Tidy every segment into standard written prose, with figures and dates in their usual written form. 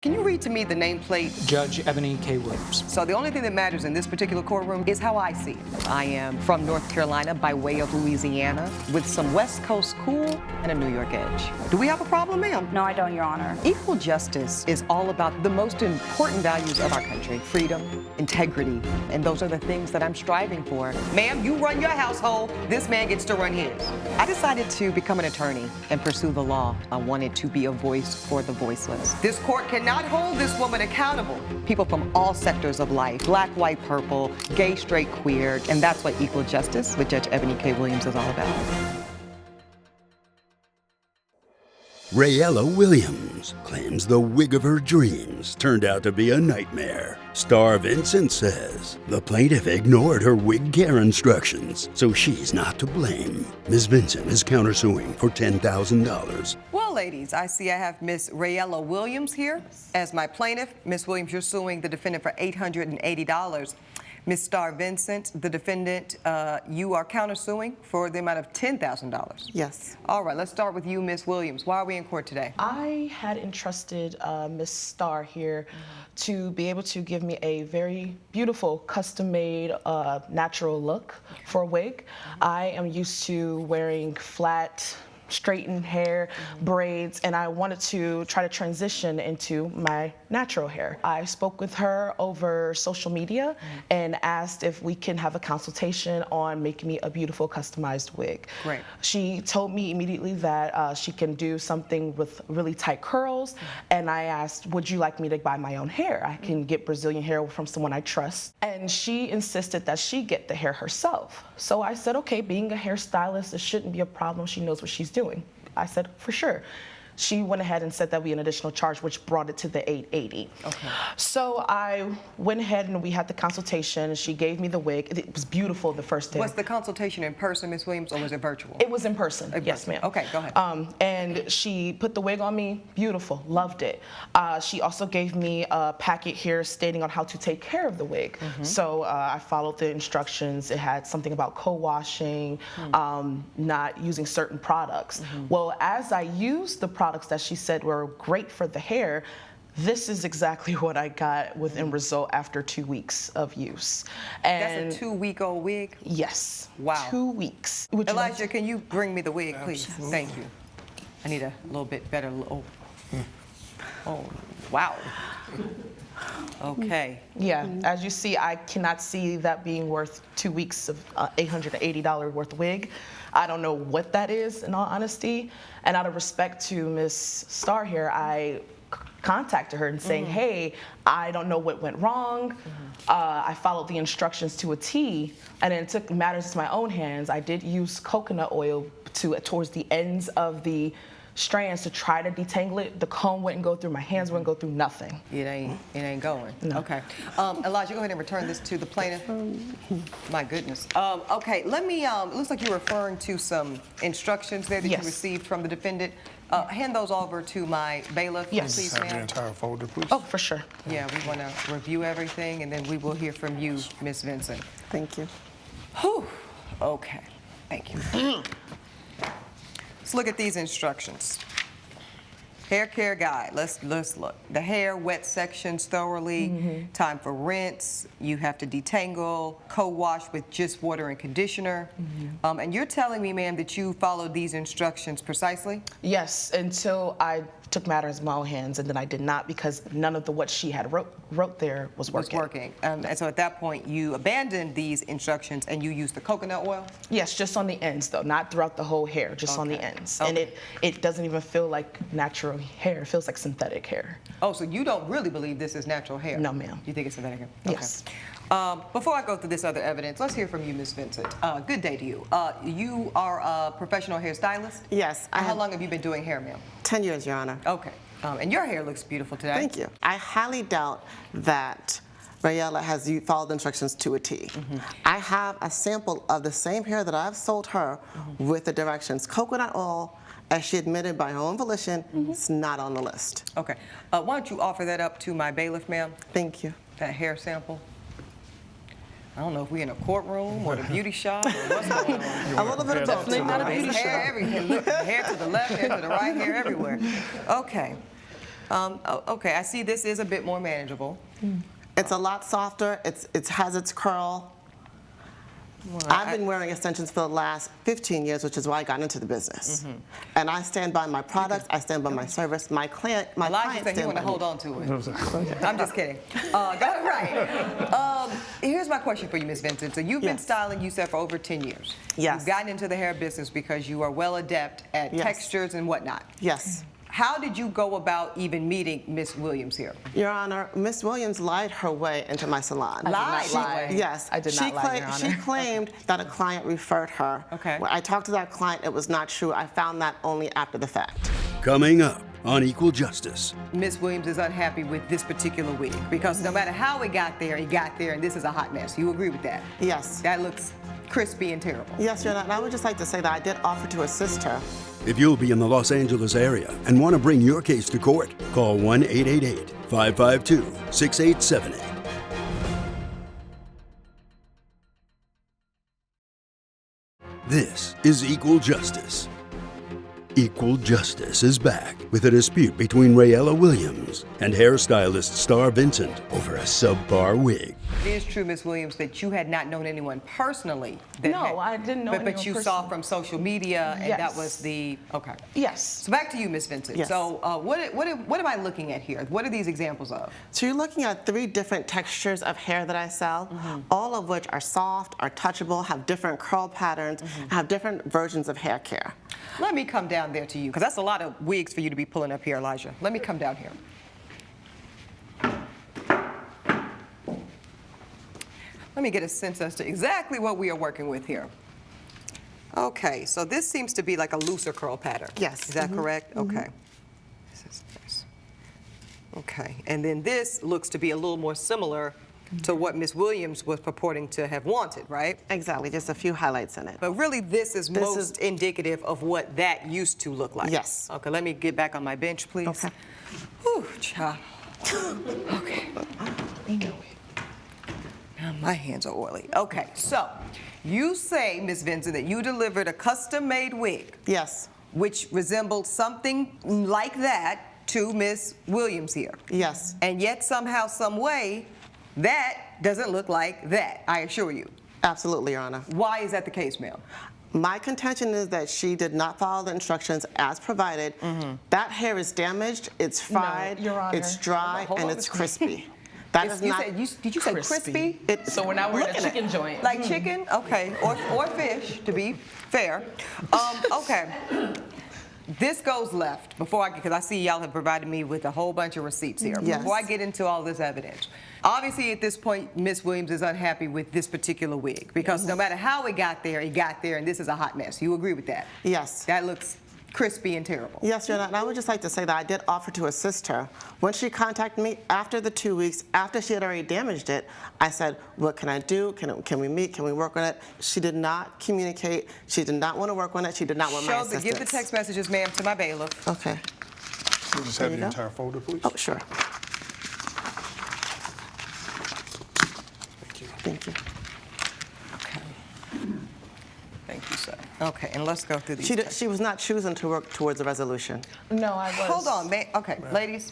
Can you read to me the nameplate? Judge Eboni K Williams. So the only thing that matters in this particular courtroom is how I see it. I am from North Carolina by way of Louisiana with some West Coast cool and a New York edge. Do we have a problem, ma'am? No, I don't, Your Honor. Equal justice is all about the most important values of our country: freedom, integrity, and those are the things that I'm striving for. Ma'am, you run your household, this man gets to run his. I decided to become an attorney and pursue the law. I wanted to be a voice for the voiceless. This court cannot hold this woman accountable. People from all sectors of life, black, white, purple, gay, straight, queer, and that's what equal justice with Judge Eboni K Williams is all about. Rayella Williams claims the wig of her dreams turned out to be a nightmare. Star Vincent says the plaintiff ignored her wig care instructions, so she's not to blame. Ms. Vincent is countersuing for $10,000. Well, ladies, I see I have Miss Rayella Williams here as my plaintiff. Miss Williams, you're suing the defendant for $880. Ms. Star Vincent, the defendant, you are countersuing for the amount of $10,000. Yes. All right, let's start with you, Ms. Williams. Why are we in court today? I had entrusted Ms. Star here to be able to give me a very beautiful, custom-made, natural look for a wig. I am used to wearing flat, straightened hair, braids, and I wanted to try to transition into my natural hair. I spoke with her over social media and asked if we can have a consultation on making me a beautiful customized wig. Great. She told me immediately that she can do something with really tight curls, and I asked, would you like me to buy my own hair? I can get Brazilian hair from someone I trust. And she insisted that she get the hair herself. So I said, okay, being a hairstylist, it shouldn't be a problem. She knows what she's doing. I said, for sure. She went ahead and said that we had an additional charge, which brought it to the $880. Okay. So I went ahead and we had the consultation. She gave me the wig. It was beautiful the first day. Was the consultation in person, Ms. Williams, or was it virtual? It was in person. Yes, ma'am. Okay, go ahead. And she put the wig on me. Beautiful. Loved it. She also gave me a packet here stating on how to take care of the wig. So I followed the instructions. It had something about co-washing, not using certain products. Well, as I used the products that she said were great for the hair, this is exactly what I got with end result after 2 weeks of use. And that's a 2-week-old wig? Yes. Wow. 2 weeks. Elijah, can you bring me the wig, please? Absolutely. Thank you. I need a little bit better. Oh, wow. Okay. Yeah, as you see, I cannot see that being worth 2 weeks of $880 worth wig. I don't know what that is, in all honesty. And out of respect to Miss Star here, I contacted her and saying, hey, I don't know what went wrong. I followed the instructions to a T, and then took matters into my own hands. I did use coconut oil towards the ends of the strands to try to detangle it. The comb wouldn't go through, my hands wouldn't go through, nothing. It ain't going. No. Okay. Elijah, go ahead and return this to the plaintiff. My goodness. Okay, let me, it looks like you're referring to some instructions there that you received from the defendant. Hand those over to my bailiff, please, Have the ma'am. entire folder, please. Oh, for sure. Yeah, we want to review everything, and then we will hear from you, Ms. Vincent. Thank you. Whew. Okay, thank you. Let's look at these instructions. Hair care guide. Let's look. The hair wet sections thoroughly. Time for rinse. You have to detangle. Co-wash with just water and conditioner. And you're telling me, ma'am, that you followed these instructions precisely? Yes, until I took matters in my own hands, and then I did not, because none of what she had wrote there was working. And so at that point, you abandoned these instructions and you used the coconut oil? Yes, just on the ends though, not throughout the whole hair, just on the ends. And it doesn't even feel like natural hair, it feels like synthetic hair. Oh, so you don't really believe this is natural hair? No, ma'am. You think it's synthetic hair? Yes. Okay. Before I go through this other evidence, let's hear from you, Ms. Vincent. Good day to you. You are a professional hairstylist? Yes. How long have you been doing hair, ma'am? 10 years, Your Honor. Okay. And your hair looks beautiful today. Thank you. I highly doubt that Rayella has followed the instructions to a T. I have a sample of the same hair that I've sold her with the directions. Coconut oil, as she admitted by her own volition, it's not on the list. Okay. Why don't you offer that up to my bailiff, ma'am? Thank you. That hair sample. I don't know if we're in a courtroom or the beauty shop or what's going on. A little bit of both. Definitely not a beauty shop. Hair everything. Look, hair to the left, hair to the right, hair everywhere. Okay. Okay, I see this is a bit more manageable. It's a lot softer. It has its curl. I've been wearing extensions for the last 15 years, which is why I got into the business. And I stand by my products. I stand by my service. My client Elijah said he want to hold on to it. I'm just kidding. Got it right. Here's my question for you, Ms. Vincent. So you've been styling, you said, for over 10 years. Yes. You've gotten into the hair business because you are well adept at textures and whatnot. Yes. How did you go about even meeting Miss Williams here? Your Honor, Miss Williams lied her way into my salon. Lied? Yes. I did not lie, Your Honor. She claimed that a client referred her. Okay. When I talked to that client, it was not true. I found that only after the fact. Coming up on Equal Justice. Miss Williams is unhappy with this particular wig because no matter how it got there, and this is a hot mess. You agree with that? Yes. That looks crispy and terrible. Yes, Your Honor. And I would just like to say that I did offer to assist her. If you'll be in the Los Angeles area and want to bring your case to court, call 1-888-552-6878. This is Equal Justice. Equal Justice is back with a dispute between Rayella Williams and hairstylist Star Vincent over a subpar wig. It is true, Miss Williams, that you had not known anyone personally. No, I didn't know anyone But you saw personally. from social media, and that Yes. was the, okay. Yes. So back to you, Miss Vincent. Yes. So what am I looking at here? What are these examples of? So you're looking at 3 different textures of hair that I sell, all of which are soft, are touchable, have different curl patterns, have different versions of hair care. Let me come down there to you, because that's a lot of wigs for you to be pulling up here, Elijah. Let me come down here. Let me get a sense as to exactly what we are working with here. Okay, so this seems to be like a looser curl pattern. Yes. Is that correct? Okay. This is this. Okay, and then this looks to be a little more similar to what Miss Williams was purporting to have wanted, right? Exactly, just a few highlights in it. But really, this is This most is- indicative of what that used to look like. Yes. Okay, let me get back on my bench, please. Okay. Whew, child. Okay. Now my hands are oily. Okay, so you say, Miss Vincent, that you delivered a custom-made wig, Yes, which resembled something like that to Miss Williams here. yes. And yet, somehow, some way, that doesn't look like that, I assure you. Absolutely, Your Honor. Why is that the case, ma'am? My contention is that she did not follow the instructions as provided. That hair is damaged, it's fried, Your Honor. it's dry, Hold on, and it's Ms. crispy. That is not Did you say crispy? So we're now we're in a Look at chicken joint. Like chicken? Okay. Or fish, to be fair. Okay. This goes left because I see y'all have provided me with a whole bunch of receipts here. Yes. Before I get into all this evidence. Obviously, at this point, Miss Williams is unhappy with this particular wig because no matter how it got there, and this is a hot mess. You agree with that? Yes. That looks crispy and terrible. Yes, Your Honor, and I would just like to say that I did offer to assist her. When she contacted me after the 2 weeks, after she had already damaged it, I said, what can I do? Can we meet? Can we work on it? She did not communicate. She did not want to work on it. She did not want my assistance. Give the text messages, ma'am, to my bailiff. Okay. We'll just There have you the go. entire folder, please. Oh, sure. Thank you. Okay. Thank you, sir. Okay, and let's go through these. She was not choosing to work towards a resolution. No, I was. Hold on, man. Okay, ladies,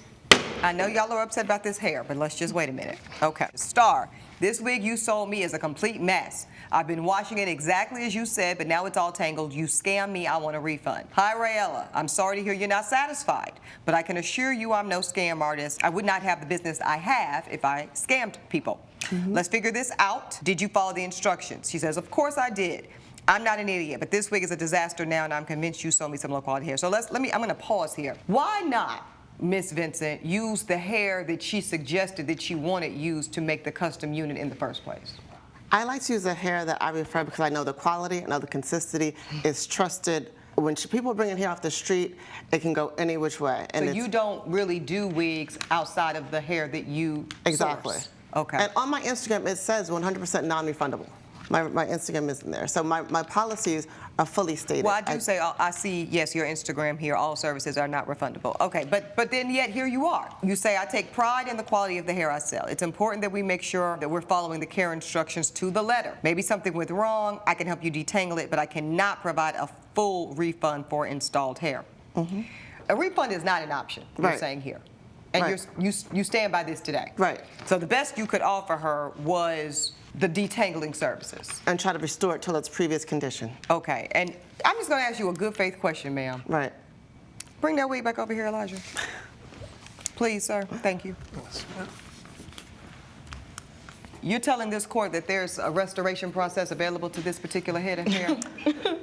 I know y'all are upset about this hair, but let's just wait a minute. Okay, Star, this wig you sold me is a complete mess. I've been washing it exactly as you said, but now it's all tangled. You scammed me. I want a refund. Hi, Rayella. I'm sorry to hear you're not satisfied, but I can assure you I'm no scam artist. I would not have the business I have if I scammed people. Let's figure this out. Did you follow the instructions? She says, of course I did. I'm not an idiot, but this wig is a disaster now, and I'm convinced you sold me some low-quality hair. So I'm going to pause here. Why not, Miss Vincent, use the hair that she suggested that she wanted used to make the custom unit in the first place? I like to use the hair that I prefer because I know the quality, I know the consistency is trusted. When people bring in hair off the street, it can go any which way. So you don't really do wigs outside of the hair that you Exactly. source? Okay. And on my Instagram, it says 100% non-refundable. My Instagram isn't there. So my policies are fully stated. Well, I do say, I see, yes, your Instagram here, all services are not refundable. Okay, but then yet here you are. You say, I take pride in the quality of the hair I sell. It's important that we make sure that we're following the care instructions to the letter. Maybe something went wrong, I can help you detangle it, but I cannot provide a full refund for installed hair. A refund is not an option, you're Right. saying here. And Right. you stand by this today? Right. So the best you could offer her was the detangling services? And try to restore it to its previous condition. Okay, and I'm just gonna ask you a good faith question, ma'am. Right. Bring that wig back over here, Elijah. Please, sir, thank you. You're telling this court that there's a restoration process available to this particular head of hair?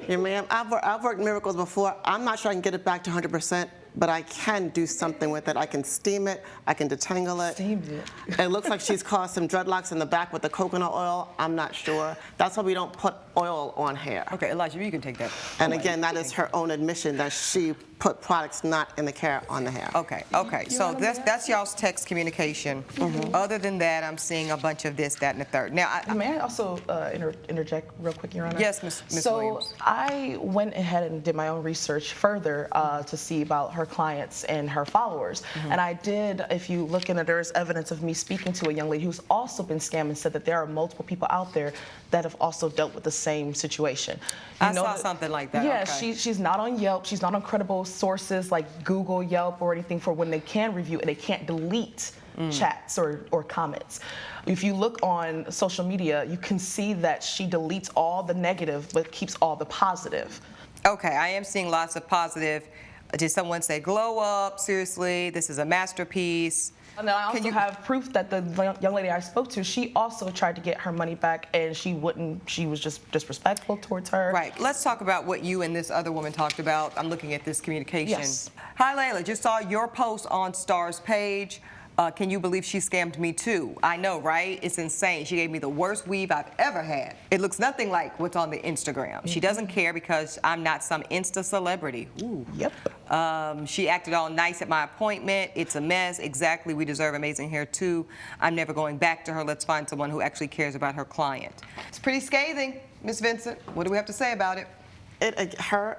Yeah, ma'am, I've worked miracles before. I'm not sure I can get it back to 100%, but I can do something with it. I can steam it, I can detangle it. Steamed it. It looks like she's caused some dreadlocks in the back with the coconut oil. I'm not sure. That's why we don't put oil on hair. Okay, Elijah, you can take that. And again, that is her own admission that she put products not in the care on the hair. Okay, so that's y'all's text communication. Other than that, I'm seeing a bunch of this, that, and the third. Now, May I also interject real quick, Your Honor? Yes, Ms. So Williams. I went ahead and did my own research further to see about her clients and her followers. And I did, if you look in it, there's evidence of me speaking to a young lady who's also been scammed and said that there are multiple people out there that have also dealt with the same situation. I saw something like that. Yeah, okay. she's not on Yelp. She's not on credible sources like Google, Yelp, or anything for when they can review and they can't delete chats or comments. If you look on social media, you can see that she deletes all the negative but keeps all the positive. Okay, I am seeing lots of positive. Did someone say, glow up, seriously, this is a masterpiece? Now, I also have proof that the young lady I spoke to, she also tried to get her money back, and she wouldn't. She was just disrespectful towards her. Right. Let's talk about what you and this other woman talked about. I'm looking at this communication. Yes. Hi, Layla. Just saw your post on Star's page. Can you believe she scammed me too? I know, right? It's insane. She gave me the worst weave I've ever had. It looks nothing like what's on the Instagram. She doesn't care because I'm not some Insta celebrity. Ooh. Yep. She acted all nice at my appointment. It's a mess. Exactly. We deserve amazing hair too. I'm never going back to her. Let's find someone who actually cares about her client. It's pretty scathing, Miss Vincent. What do we have to say about it? Her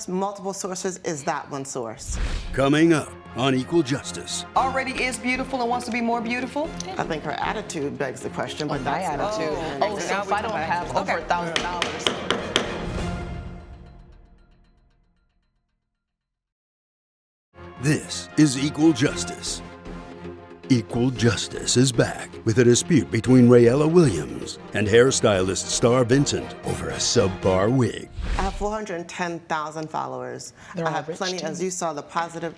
multiple sources is that one source. Coming up on Equal Justice. Already is beautiful and wants to be more beautiful? I think her attitude begs the question, but My that's attitude. not- Oh, so if I don't have over $1,000. This is Equal Justice. Equal Justice is back with a dispute between Rayella Williams and hairstylist Star Vincent over a subpar wig. I have 410,000 followers. They're I all have rich, plenty, too. as you saw, the positive.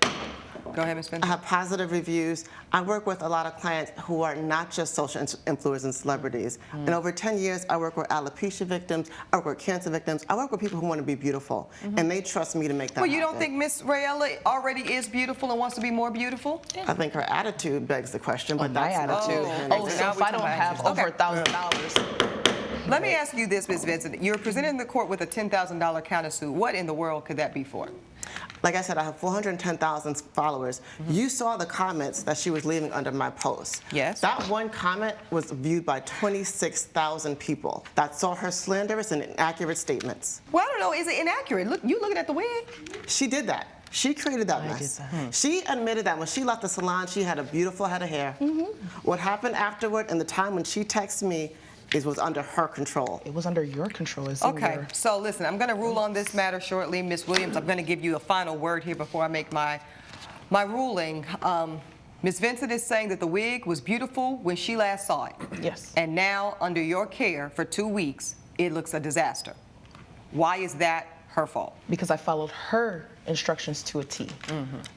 Go ahead, Ms. I Vincent. have positive reviews. I work with a lot of clients who are not just social influencers and celebrities. Mm. In over 10 years, I work with alopecia victims, I work with cancer victims, I work with people who want to be beautiful, and they trust me to make that Well, you happen. don't think Miss Rayella already is beautiful and wants to be more beautiful? I think her attitude begs the question, but My that's not attitude. true. Oh, so if I don't have over $1,000. Let me ask you this, Ms. Vincent. You're presenting the court with a $10,000 countersuit. What in the world could that be for? Like I said, I have 410,000 followers. You saw the comments that she was leaving under my post. Yes. That one comment was viewed by 26,000 people that saw her slanderous and inaccurate statements. Well, I don't know. Is it inaccurate? Look, you looking at the wig? She did that. She created that mess. She admitted that when she left the salon, she had a beautiful head of hair. What happened afterward and the time when she texted me was under her control. It was under your control. It's in Okay, your- so listen, I'm going to rule on this matter shortly. Ms. Williams, I'm going to give you a final word here before I make my ruling. Ms. Vincent is saying that the wig was beautiful when she last saw it. Yes. And now, under your care for 2 weeks, it looks a disaster. Why is that her fault? Because I followed her instructions to a T.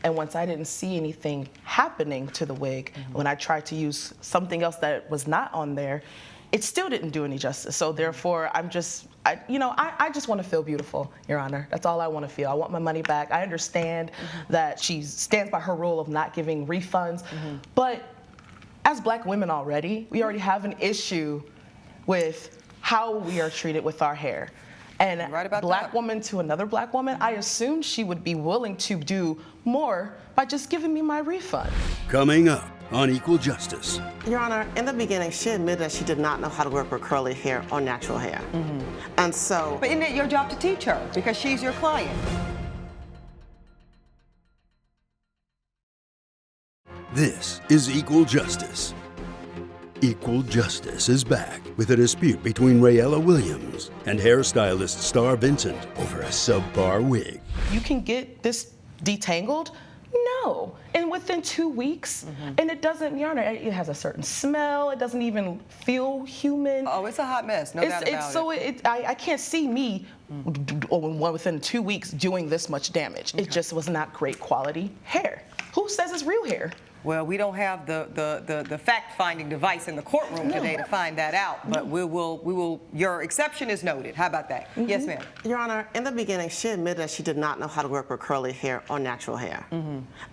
And once I didn't see anything happening to the wig, when I tried to use something else that was not on there, it still didn't do any justice. So therefore, I just want to feel beautiful, Your Honor. That's all I want to feel. I want my money back. I understand that she stands by her rule of not giving refunds, but as Black women already, we already have an issue with how we are treated with our hair. And Right about Black that. woman to another Black woman, I assumed she would be willing to do more by just giving me my refund. Coming up on Equal Justice. Your Honor, in the beginning, she admitted that she did not know how to work with curly hair or natural hair. And so, But isn't it your job to teach her because she's your client? This is Equal Justice. Equal Justice is back with a dispute between Rayella Williams and hairstylist Star Vincent over a subpar wig. You can get this detangled No, and within 2 weeks, and it doesn't, Your Honor, it has a certain smell. It doesn't even feel human. Oh, it's a hot mess, no doubt about it. I can't see me within 2 weeks doing this much damage. It just was not great quality hair. Who says it's real hair? Well, we don't have the fact-finding device in the courtroom today to find that out, but we will. Your exception is noted. How about that? Yes, ma'am. Your Honor, in the beginning, she admitted that she did not know how to work with curly hair or natural hair.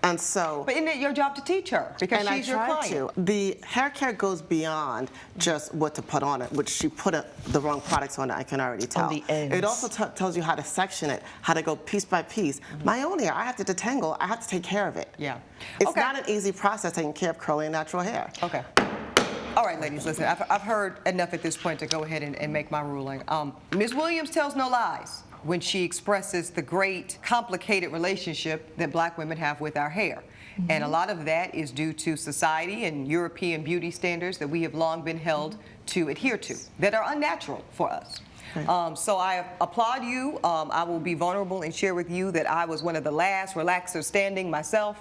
And so... But isn't it your job to teach her? Because and she's I your tried client. to. The hair care goes beyond just what to put on it, which she put the wrong products on it, I can already tell. On the ends. It also tells you how to section it, how to go piece by piece. My own hair, I have to detangle, I have to take care of it. Yeah. It's Okay. not an easy process taking care of curly and natural hair. Okay. All right, ladies, listen, I've heard enough at this point to go ahead and make my ruling. Ms. Williams tells no lies when she expresses the great, complicated relationship that black women have with our hair. And a lot of that is due to society and European beauty standards that we have long been held to adhere to, that are unnatural for us. So I applaud you. I will be vulnerable and share with you that I was one of the last relaxers standing myself,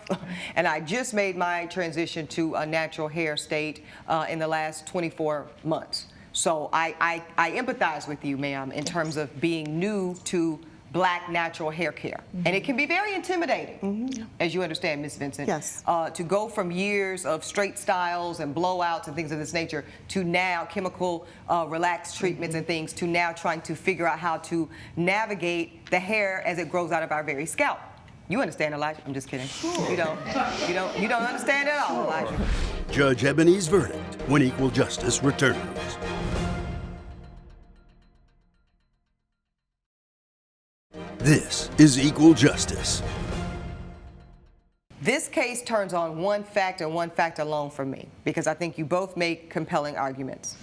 and I just made my transition to a natural hair state in the last 24 months. So I empathize with you, ma'am, in terms of being new to black natural hair care. And it can be very intimidating, as you understand, Ms. Vincent, Yes. to go from years of straight styles and blowouts and things of this nature to now chemical relaxed treatments and things, to now trying to figure out how to navigate the hair as it grows out of our very scalp. You understand, Elijah? I'm just kidding. You don't understand at all, Elijah. Judge Eboni's verdict when equal justice returns. This is Equal Justice. This case turns on one fact and one fact alone for me, because I think you both make compelling arguments.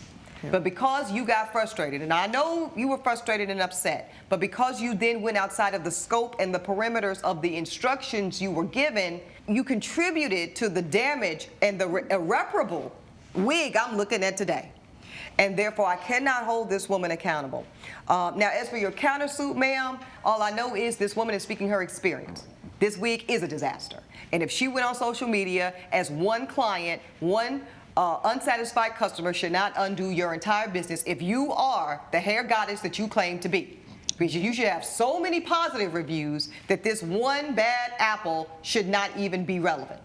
But because you got frustrated, and I know you were frustrated and upset, but because you then went outside of the scope and the perimeters of the instructions you were given, you contributed to the damage and the irreparable wig I'm looking at today. And therefore, I cannot hold this woman accountable. Now, as for your countersuit, ma'am, all I know is this woman is speaking her experience. This wig is a disaster. And if she went on social media as one client, one unsatisfied customer should not undo your entire business if you are the hair goddess that you claim to be. Because you should have so many positive reviews that this one bad apple should not even be relevant.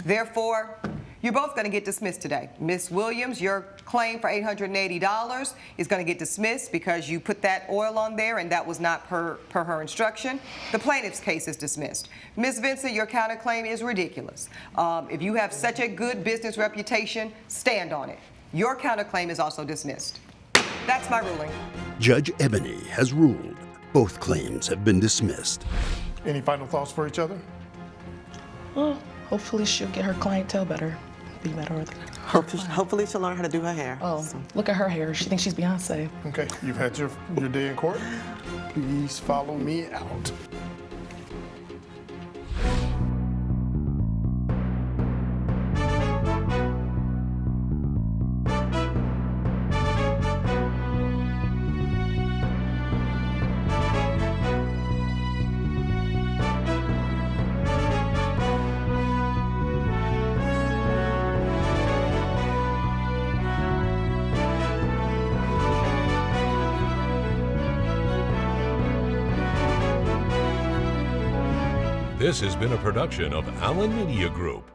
Therefore, you're both going to get dismissed today. Ms. Williams, your claim for $880 is going to get dismissed because you put that oil on there and that was not per her instruction. The plaintiff's case is dismissed. Ms. Vincent, your counterclaim is ridiculous. If you have such a good business reputation, stand on it. Your counterclaim is also dismissed. That's my ruling. Judge Eboni has ruled. Both claims have been dismissed. Any final thoughts for each other? Well, hopefully she'll get her clientele better. Be better with her. Hopefully she'll learn how to do her hair. Oh, look at her hair. She thinks she's Beyonce. Okay, you've had your day in court. Please follow me out. This has been a production of Allen Media Group.